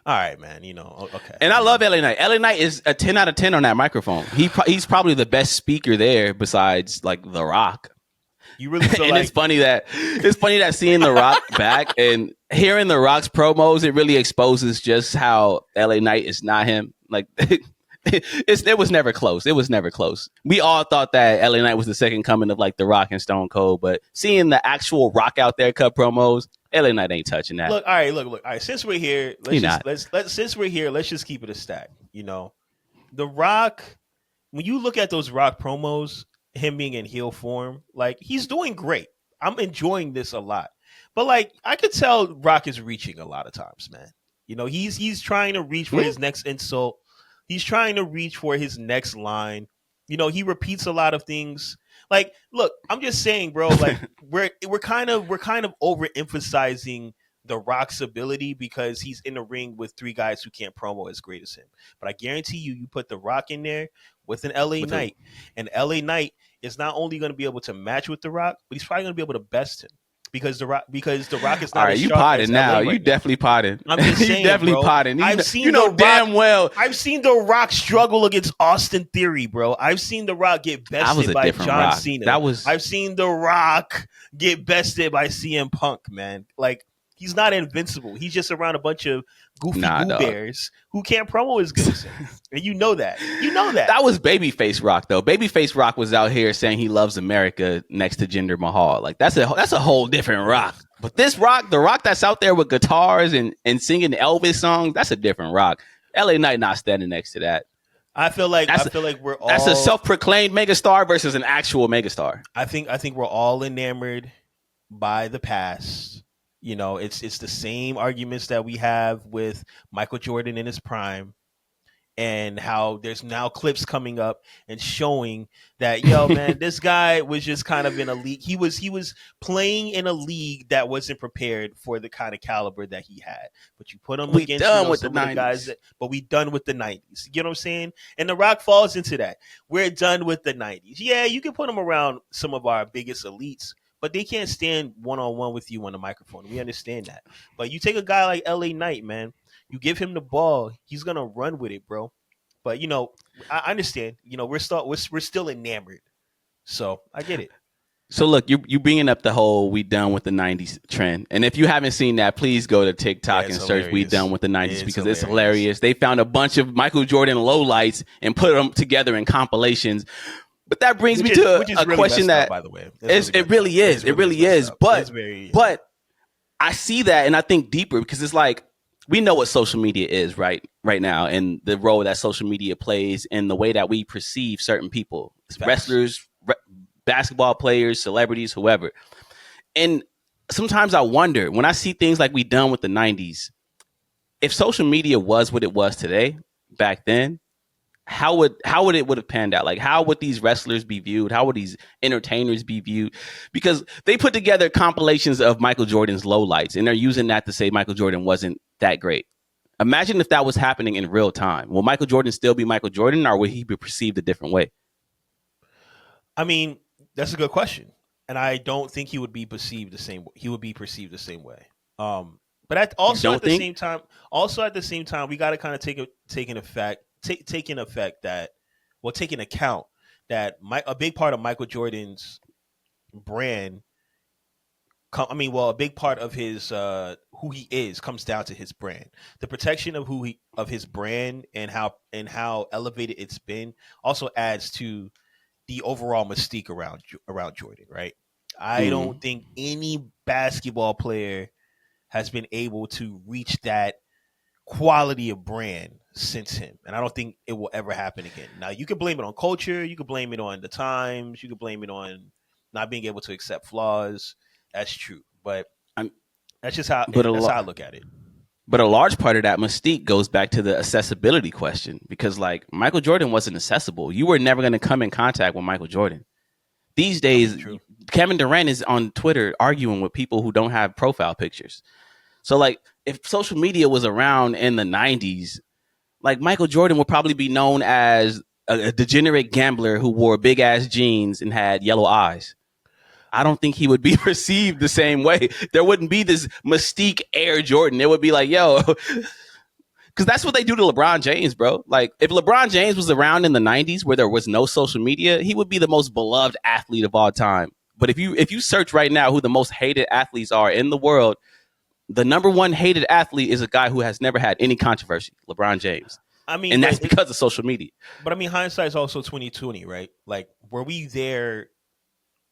All right, man. Okay. And I love LA Knight. LA Knight is a 10 out of 10 on that microphone. He's probably the best speaker there besides like The Rock. You really feel and it's funny that seeing The Rock back and hearing The Rock's promos, it really exposes just how LA Knight is not him. Like it was never close. It was never close. We all thought that LA Knight was the second coming of like The Rock and Stone Cold, but seeing the actual Rock out there cut promos, LA Knight ain't touching that. Look, all right. Since we're here, let's just keep it a stack. The Rock. When you look at those Rock promos, him being in heel form, like he's doing great. I'm enjoying this a lot. But like I could tell Rock is reaching a lot of times, man. He's trying to reach for his next insult. He's trying to reach for his next line. He repeats a lot of things. Like, look, I'm just saying, bro, like we're kind of overemphasizing The Rock's ability because he's in the ring with three guys who can't promo as great as him. But I guarantee you put The Rock in there with an LA Knight, and LA Knight is not only going to be able to match with The Rock, but he's probably going to be able to best him because The Rock is not. All right, you potting now. You definitely potting. I'm just saying, you definitely potting. I've seen The Rock struggle against Austin Theory, bro. I've seen The Rock get bested by John Cena. I've seen The Rock get bested by CM Punk, man. Like, he's not invincible. He's just around a bunch of goofy bears who can't promo as good as him. And you know that. That was Babyface Rock, though. Babyface Rock was out here saying he loves America next to Jinder Mahal. Like, that's a whole different Rock. But this Rock, the Rock that's out there with guitars and singing Elvis songs, that's a different Rock. LA Knight not standing next to that. I feel like we're all... That's a self-proclaimed megastar versus an actual megastar. I think we're all enamored by the past. It's the same arguments that we have with Michael Jordan in his prime, and how there's now clips coming up and showing that, man, this guy was just kind of in a league. He was playing in a league that wasn't prepared for the kind of caliber that he had. But you put him against some of the guys but we done with the 90s. You know what I'm saying? And The Rock falls into that. We're done with the 90s. Yeah, you can put him around some of our biggest elites, but they can't stand one-on-one with you on the microphone. We understand that. But you take a guy like LA Knight, man, you give him the ball, he's going to run with it, bro. But, I understand. We're still enamored. So I get it. So look, you bringing up the whole "we done with the '90s" trend, and if you haven't seen that, please go to TikTok and search "we done with the '90s" because it's hilarious. They found a bunch of Michael Jordan lowlights and put them together in compilations. But that brings me to a really question that, by the way, it really is. But I see that and I think deeper because it's like we know what social media is right now and the role that social media plays in the way that we perceive certain people, wrestlers, basketball players, celebrities, whoever. And sometimes I wonder when I see things like "we done with the '90s," if social media was what it was today, back then, how would it have panned out? Like, how would these wrestlers be viewed? How would these entertainers be viewed? Because they put together compilations of Michael Jordan's lowlights, and they're using that to say Michael Jordan wasn't that great. Imagine if that was happening in real time. Will Michael Jordan still be Michael Jordan, or will he be perceived a different way? I mean, that's a good question, and I don't think he would be perceived the same. He would be perceived the same way. But at the same time, we got to kind of take into account that a big part of Michael Jordan's brand, a big part of his who he is comes down to his brand. The protection of his brand and how elevated it's been also adds to the overall mystique around Jordan, right? I don't think any basketball player has been able to reach that quality of brand since him, and I don't think it will ever happen again. Now, you can blame it on culture, you can blame it on the times, you can blame it on not being able to accept flaws. That's true, but that's just how that's how I look at it. But a large part of that mystique goes back to the accessibility question, because like Michael Jordan wasn't accessible. You were never going to come in contact with Michael Jordan. These days, Kevin Durant is on Twitter arguing with people who don't have profile pictures. So like if social media was around in the 90s, like Michael Jordan would probably be known as a degenerate gambler who wore big ass jeans and had yellow eyes. I don't think he would be perceived the same way. There wouldn't be this mystique Air Jordan. It would be like, yo, because that's what they do to LeBron James, bro. Like, if LeBron James was around in the 90s where there was no social media, he would be the most beloved athlete of all time. But if you search right now who the most hated athletes are in the world, the number one hated athlete is a guy who has never had any controversy, LeBron James. I mean, and that's because of social media. But I mean, hindsight is also 2020, right? Like, were we there,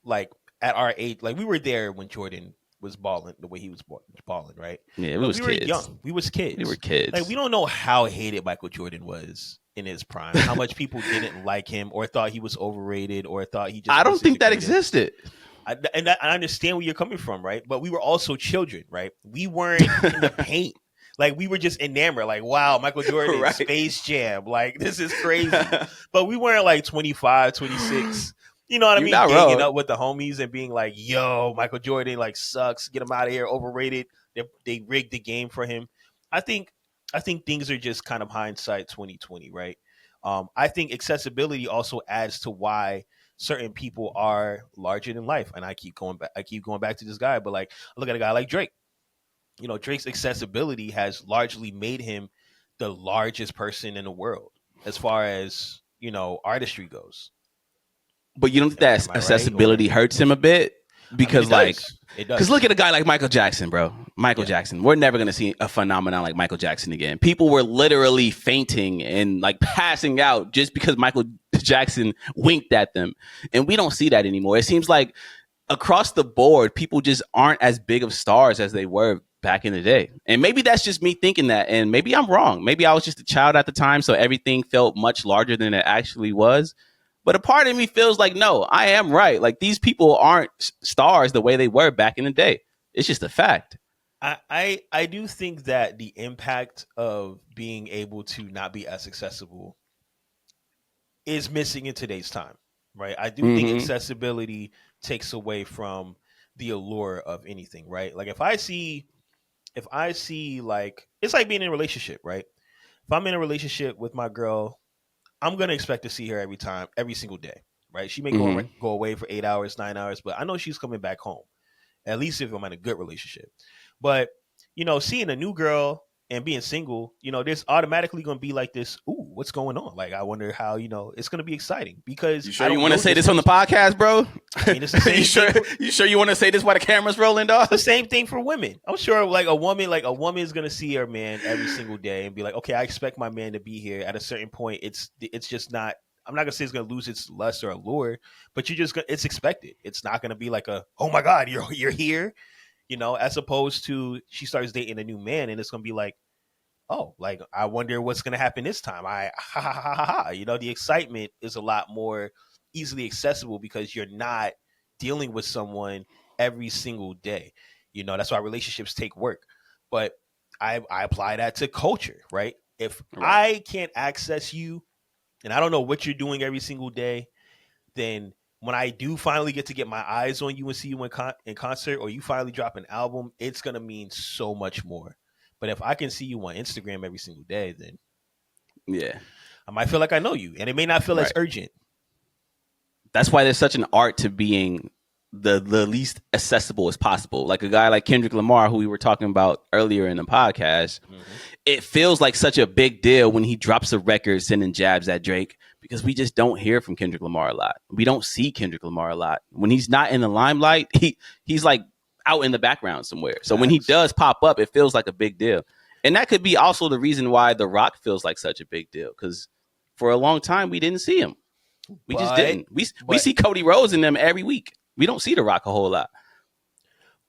like, at our age? Like, we were there when Jordan was balling the way he was balling, right? Yeah, we were young. We was kids. We were kids. Like, we don't know how hated Michael Jordan was in his prime. How much people didn't like him, or thought he was overrated, or thought he just. I don't think that existed. I understand where you're coming from, right? But we were also children, right? We weren't in the paint. Like, we were just enamored. Like, wow, Michael Jordan, right. Space Jam. Like, this is crazy. But we weren't like 25, 26. You know what I mean? Hanging up with the homies and being like, yo, Michael Jordan, like, sucks. Get him out of here. Overrated. They rigged the game for him. I think things are just kind of hindsight 2020, right? I think accessibility also adds to why certain people are larger than life. And I keep going back to this guy, but like, look at a guy like Drake. You know, Drake's accessibility has largely made him the largest person in the world as far as, you know, artistry goes. But you don't think that accessibility hurts him a bit? Because it does. Because look at a guy like Michael Jackson, bro. Michael Jackson. We're never going to see a phenomenon like Michael Jackson again. People were literally fainting and like passing out just because Michael Jackson winked at them. And we don't see that anymore. It seems like across the board, people just aren't as big of stars as they were back in the day. And maybe that's just me thinking that. And maybe I'm wrong. Maybe I was just a child at the time, so everything felt much larger than it actually was. But a part of me feels like, no, I am right. Like, these people aren't stars the way they were back in the day. It's just a fact. I do think that the impact of being able to not be as accessible is missing in today's time, right? I do think accessibility takes away from the allure of anything, right? Like, if I see like, it's like being in a relationship, right? If I'm in a relationship with my girl, I'm going to expect to see her every single day, right? She may go away for 8 hours, 9 hours, but I know she's coming back home, at least if I'm in a good relationship. But, you know, seeing a new girl and being single, you know, there's automatically going to be like this, ooh, what's going on? Like, I wonder how, you know, it's going to be exciting because you sure you want to say this on the podcast, bro? I mean, it's the same you sure you want to say this while the camera's rolling, dog? It's the same thing for women. I'm sure like a woman is going to see her man every single day and be like, okay, I expect my man to be here. At a certain point, it's just not, I'm not going to say it's going to lose its lust or allure, but it's expected. It's not going to be like oh my God, you're here, you know, as opposed to she starts dating a new man and it's going to be like, oh, like, I wonder what's going to happen this time. You know, the excitement is a lot more easily accessible because you're not dealing with someone every single day. You know, that's why relationships take work. But I apply that to culture, right? If I can't access you and I don't know what you're doing every single day, then when I do finally get to get my eyes on you and see you in concert, or you finally drop an album, it's going to mean so much more. But if I can see you on Instagram every single day, then I might feel like I know you, and it may not feel as urgent. That's why there's such an art to being the least accessible as possible. Like a guy like Kendrick Lamar, who we were talking about earlier in the podcast, it feels like such a big deal when he drops a record sending jabs at Drake, because we just don't hear from Kendrick Lamar a lot. We don't see Kendrick Lamar a lot. When he's not in the limelight, he's like out in the background somewhere. So when he does pop up, it feels like a big deal. And that could be also the reason why The Rock feels like such a big deal, because for a long time we didn't see him. We just didn't. We see Cody Rhodes in them every week. We don't see The Rock a whole lot.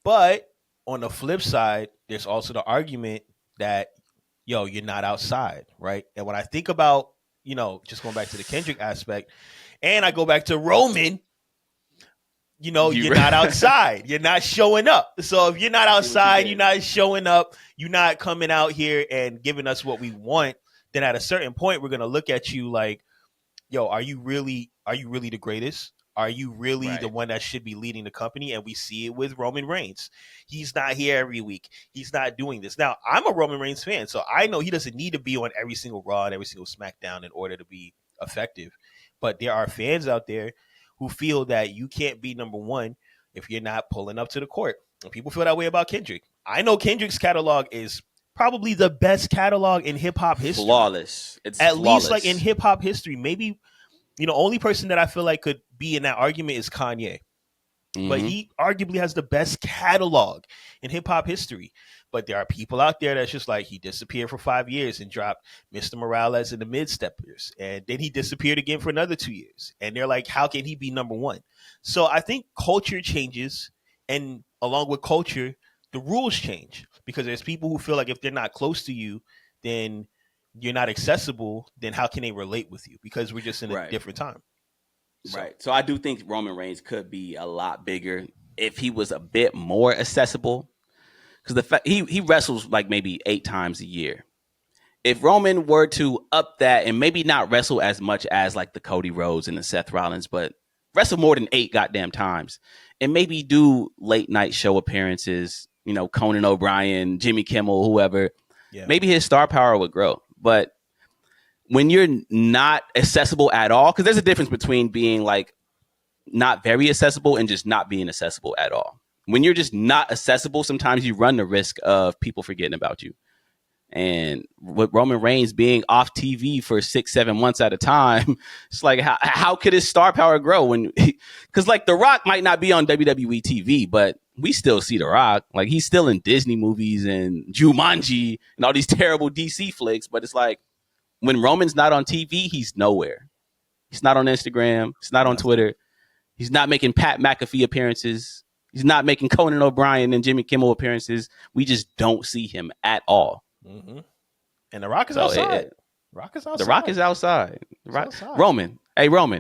But on the flip side, there's also the argument that yo, you're not outside, right? And when I think about, just going back to the Kendrick aspect, and I go back to Roman, you're not outside. You're not showing up. So if you're not outside, you're not showing up, you're not coming out here and giving us what we want, then at a certain point, we're going to look at you like, yo, are you really the greatest? Are you really the one that should be leading the company? And we see it with Roman Reigns. He's not here every week. He's not doing this. Now, I'm a Roman Reigns fan, so I know he doesn't need to be on every single Raw and every single SmackDown in order to be effective. But there are fans out there who feel that you can't be number one if you're not pulling up to the court. And people feel that way about Kendrick. I know Kendrick's catalog is probably the best catalog in hip hop history. Flawless. It's at flawless. Least like in hip hop history. Maybe, only person that I feel like could be in that argument is Kanye. Mm-hmm. But he arguably has the best catalog in hip hop history. But there are people out there that's just like, he disappeared for 5 years and dropped Mr. Morales and the Mid-Steppers. And then he disappeared again for another 2 years. And they're like, how can he be number one? So I think culture changes. And along with culture, the rules change. Because there's people who feel like if they're not close to you, then you're not accessible. Then how can they relate with you? Because we're just in a different time. So. Right. So I do think Roman Reigns could be a lot bigger if he was a bit more accessible. Because the fact he wrestles like maybe 8 times a year. If Roman were to up that and maybe not wrestle as much as like the Cody Rhodes and the Seth Rollins, but wrestle more than 8 goddamn times and maybe do late night show appearances, Conan O'Brien, Jimmy Kimmel, whoever, maybe his star power would grow. But when you're not accessible at all, because there's a difference between being like not very accessible and just not being accessible at all. When you're just not accessible, sometimes you run the risk of people forgetting about you. And with Roman Reigns being off TV for 6-7 months at a time, it's like, how could his star power grow? Because like The Rock might not be on WWE TV, but we still see The Rock. Like he's still in Disney movies and Jumanji and all these terrible DC flicks. But it's like when Roman's not on TV, he's nowhere. He's not on Instagram. He's not on Twitter. He's not making Pat McAfee appearances. He's not making Conan O'Brien and Jimmy Kimmel appearances. We just don't see him at all. Mm-hmm. And The Rock is outside. Rock is outside. The Rock is outside. Roman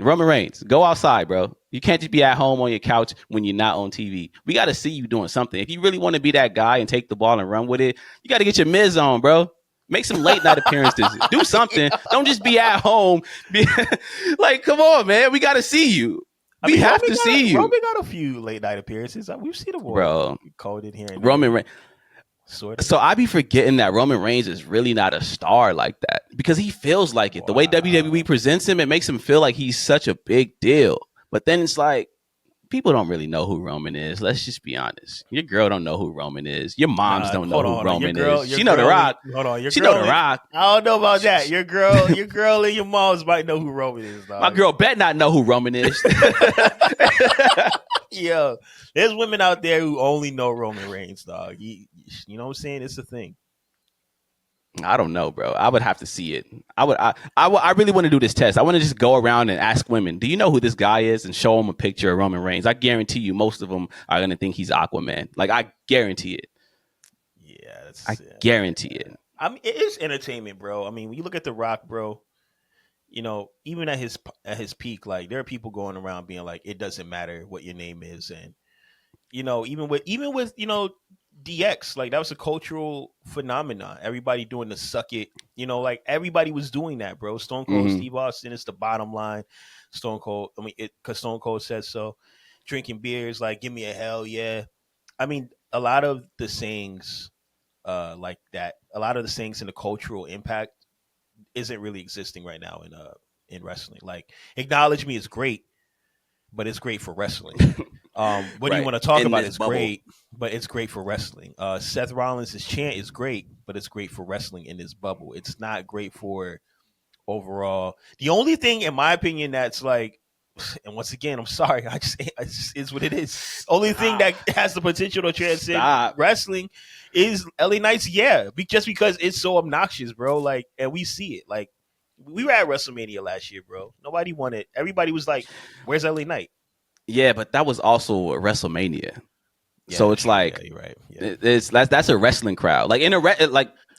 Reigns, go outside, bro. You can't just be at home on your couch when you're not on TV. We got to see you doing something. If you really want to be that guy and take the ball and run with it, you got to get your Miz on, bro. Make some late night appearances. Do something. Don't just be at home. Like, come on, man. We got to see you. We have to see you. Roman got a few late night appearances. We've seen him, bro. Called in here. Roman Reigns. Sort of. So I be forgetting that Roman Reigns is really not a star like that because he feels like it. Wow. The way WWE presents him, it makes him feel like he's such a big deal. But then it's like, people don't really know who Roman is. Let's just be honest. Your girl don't know who Roman is. Your moms don't know who Roman is. She know The Rock. Hold on. She know The Rock. I don't know about that. Your girl and your moms might know who Roman is, dog. My girl bet not know who Roman is. Yo, there's women out there who only know Roman Reigns, dog. You know what I'm saying? It's a thing. I don't know, bro. I would have to see it. I really want to do this test. I want to just go around and ask women, do you know who this guy is? And show them a picture of Roman Reigns. I guarantee you most of them are going to think he's Aquaman. Like, I guarantee it. Yeah. I guarantee it. I mean, it is entertainment, bro. I mean, when you look at The Rock, bro, even at his peak, like, there are people going around being like, it doesn't matter what your name is. And, even with DX, like that was a cultural phenomenon. Everybody doing the suck it, like everybody was doing that, bro. Stone Cold Steve Austin is the bottom line. Stone Cold, because Stone Cold said so. Drinking beers, like give me a hell yeah. I mean, a lot of the sayings, like that, a lot of the sayings in the cultural impact isn't really existing right now in wrestling. Like acknowledge me is great, but it's great for wrestling. What do you want to talk about? It's great, but it's great for wrestling. Seth Rollins' chant is great, but it's great for wrestling in this bubble. It's not great for overall. The only thing, in my opinion, that's like, and once again, I'm sorry, I just is what it is. Only thing that has the potential to transcend wrestling is LA Knight's, just because it's so obnoxious, bro. Like, and we see it. Like, we were at WrestleMania last year, bro. Nobody wanted. Everybody was like, "Where's LA Knight?" Yeah, but that was also a WrestleMania. So it's like, you're right. That's a wrestling crowd. Like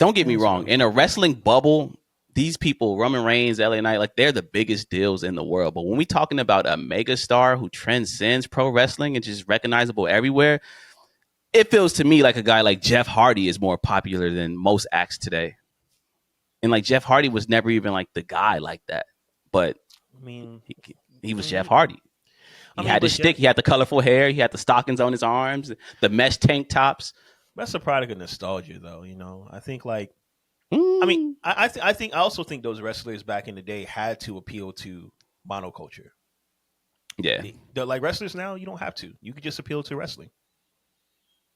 don't get me wrong. In a wrestling bubble, these people, Roman Reigns, LA Knight, like they're the biggest deals in the world. But when we talking about a megastar who transcends pro wrestling and just recognizable everywhere, it feels to me like a guy like Jeff Hardy is more popular than most acts today. And like Jeff Hardy was never even like the guy like that. But I mean, he was Jeff Hardy. He had his stick. He had the colorful hair. He had the stockings on his arms, the mesh tank tops. That's a product of nostalgia, though. I think like, I mean, I also think those wrestlers back in the day had to appeal to monoculture. Yeah, like wrestlers now, you don't have to. You could just appeal to wrestling.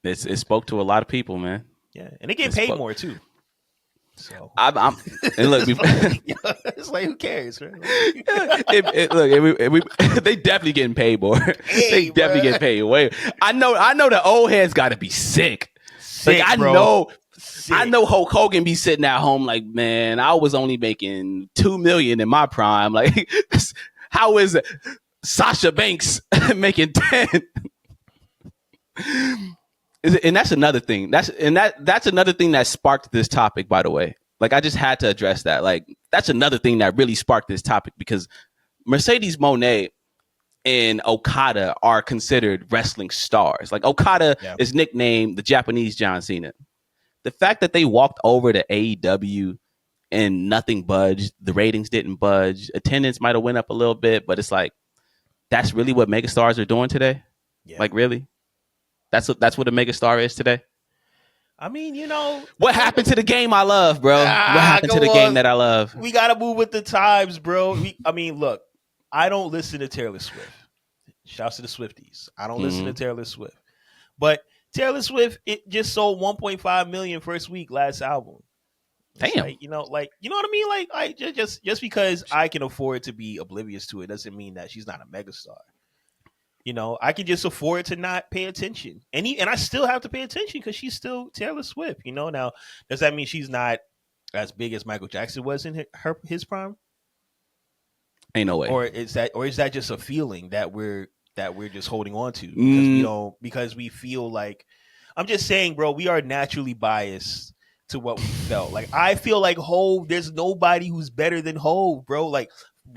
It spoke to a lot of people, man. Yeah, and they get paid more too. So I'm and look, it's like who cares, right? They definitely getting paid more. They definitely getting paid way. I know the old heads got to be sick. Like I know Hulk Hogan be sitting at home like, man, I was only making $2 million in my prime. Like, how is it? Sasha Banks making 10? And that's another thing. That's another thing that sparked this topic, by the way. Like, I just had to address that. Like, that's another thing that really sparked this topic because Mercedes Moné and Okada are considered wrestling stars. Like, Okada is nicknamed the Japanese John Cena. The fact that they walked over to AEW and nothing budged, the ratings didn't budge, attendance might have went up a little bit, but it's like, that's really what megastars are doing today? Yeah. Like, really? That's what a megastar is today? I mean, what happened to the game I love, bro? What happened to the game that I love? We got to move with the times, bro. I mean, look, I don't listen to Taylor Swift. Shouts to the Swifties. I don't listen to Taylor Swift. But Taylor Swift, it just sold 1.5 million first week last album. Damn. Like, you know what I mean? Like just because I can afford to be oblivious to it doesn't mean that she's not a megastar. I can just afford to not pay attention. And I still have to pay attention because she's still Taylor Swift. Now, does that mean she's not as big as Michael Jackson was in his prime? Ain't no way. Or is that just a feeling that we're just holding on to because we feel like, I'm just saying, bro, we are naturally biased to what we felt. Like, I feel like Hov, there's nobody who's better than Hov, bro. Like,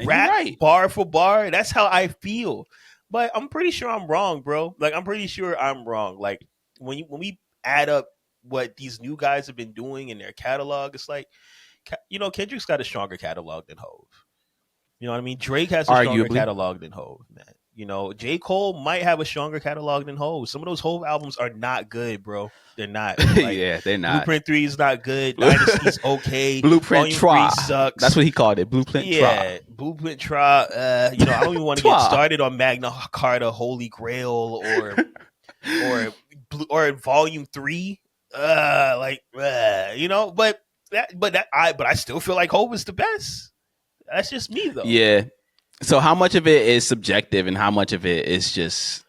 rap bar for bar, that's how I feel. But I'm pretty sure I'm wrong, bro. Like, I'm pretty sure I'm wrong. Like, when we add up what these new guys have been doing in their catalog, it's like, Kendrick's got a stronger catalog than Hov. You know what I mean? Drake has a stronger catalog than Hov, man. J. Cole might have a stronger catalog than Hov. Some of those Hov albums are not good, bro. They're not. Like, yeah, they're not. Blueprint 3 is not good. Dynasty's okay. Blueprint Tra sucks. That's what he called it. Blueprint Tra. Yeah, Blueprint Tra. I don't even want to get started on Magna Carta, Holy Grail, or Volume 3. But I still feel like Hov is the best. That's just me, though. Yeah. So how much of it is subjective and how much of it is just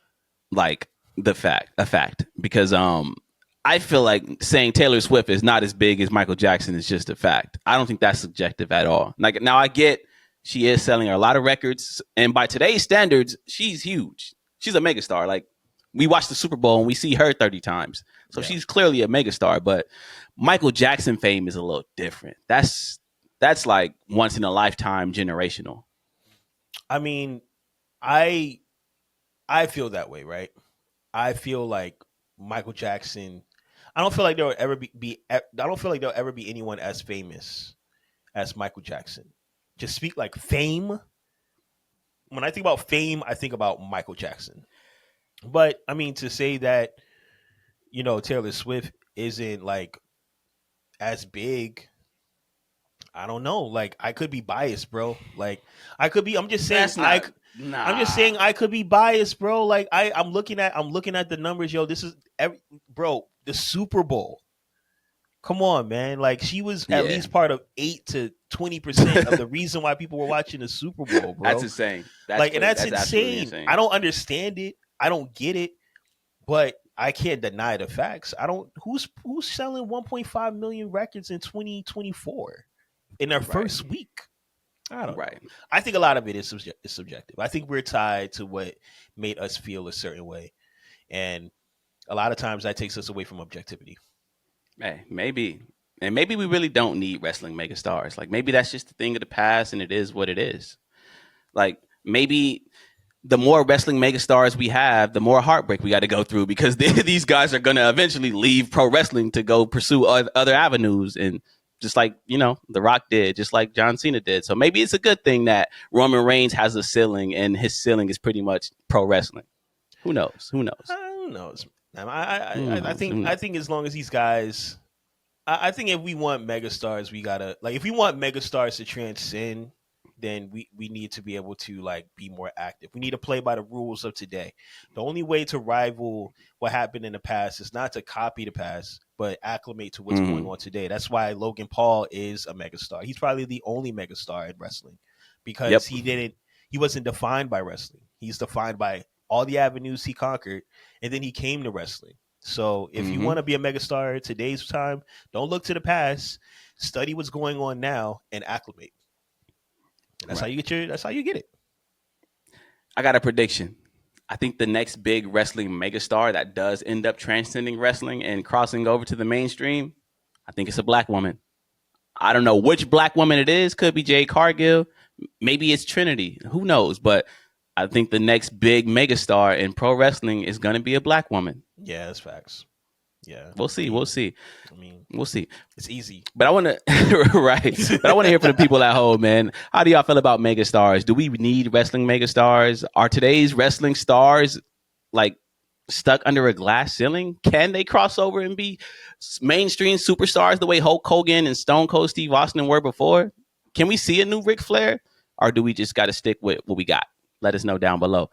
like a fact? Because I feel like saying Taylor Swift is not as big as Michael Jackson is just a fact. I don't think that's subjective at all. Like, now I get she is selling a lot of records, and by today's standards, she's huge. She's a megastar. Like, we watch the Super Bowl and we see her 30 times. So she's clearly a megastar, but Michael Jackson fame is a little different. That's like once in a lifetime generational. I mean, I feel that way, right? I feel like Michael Jackson. I don't feel like there'll ever be anyone as famous as Michael Jackson. Just speak like fame. When I think about fame, I think about Michael Jackson. But I mean, to say that, Taylor Swift isn't like as big, I don't know. Like, I could be biased, bro. Like, I could be. I'm just saying. I'm just saying I could be biased, bro. Like, I'm looking at the numbers, yo. This is the Super Bowl. Come on, man. Like, she was at least part of 8 to 20% of the reason why people were watching the Super Bowl, bro. That's insane. That's insane. I don't understand it. I don't get it. But I can't deny the facts. Who's selling 1.5 million records in 2024? In their first week. I don't know. I think a lot of it is subjective. I think we're tied to what made us feel a certain way. And a lot of times that takes us away from objectivity. Hey, maybe. And maybe we really don't need wrestling megastars. Like maybe that's just a thing of the past and it is what it is. Like maybe the more wrestling megastars we have, the more heartbreak we got to go through because these guys are going to eventually leave pro wrestling to go pursue other avenues. And just like, The Rock did, just like John Cena did. So maybe it's a good thing that Roman Reigns has a ceiling and his ceiling is pretty much pro wrestling. Who knows? Who knows? I think as long as these guys, I think if we want megastars, we gotta if we want megastars to transcend, then we need to be able to be more active. We need to play by the rules of today. The only way to rival what happened in the past is not to copy the past, but acclimate to what's going on today. That's why Logan Paul is a megastar. He's probably the only megastar in wrestling because he wasn't defined by wrestling. He's defined by all the avenues he conquered, and then he came to wrestling. So if you want to be a megastar in today's time, don't look to the past. Study what's going on now and acclimate. And that's how you get that's how you get it. I got a prediction. I think the next big wrestling megastar that does end up transcending wrestling and crossing over to the mainstream, I think it's a black woman. I don't know which black woman it is. Could be Jade Cargill. Maybe it's Trinity. Who knows? But I think the next big megastar in pro wrestling is going to be a black woman. Yeah, that's facts. Yeah, we'll see. We'll see. We'll see. It's easy, but I want to right. But I want to hear from the people at home, man. How do y'all feel about megastars? Do we need wrestling megastars? Are today's wrestling stars stuck under a glass ceiling? Can they cross over and be mainstream superstars the way Hulk Hogan and Stone Cold Steve Austin were before? Can we see a new Ric Flair, or do we just got to stick with what we got? Let us know down below.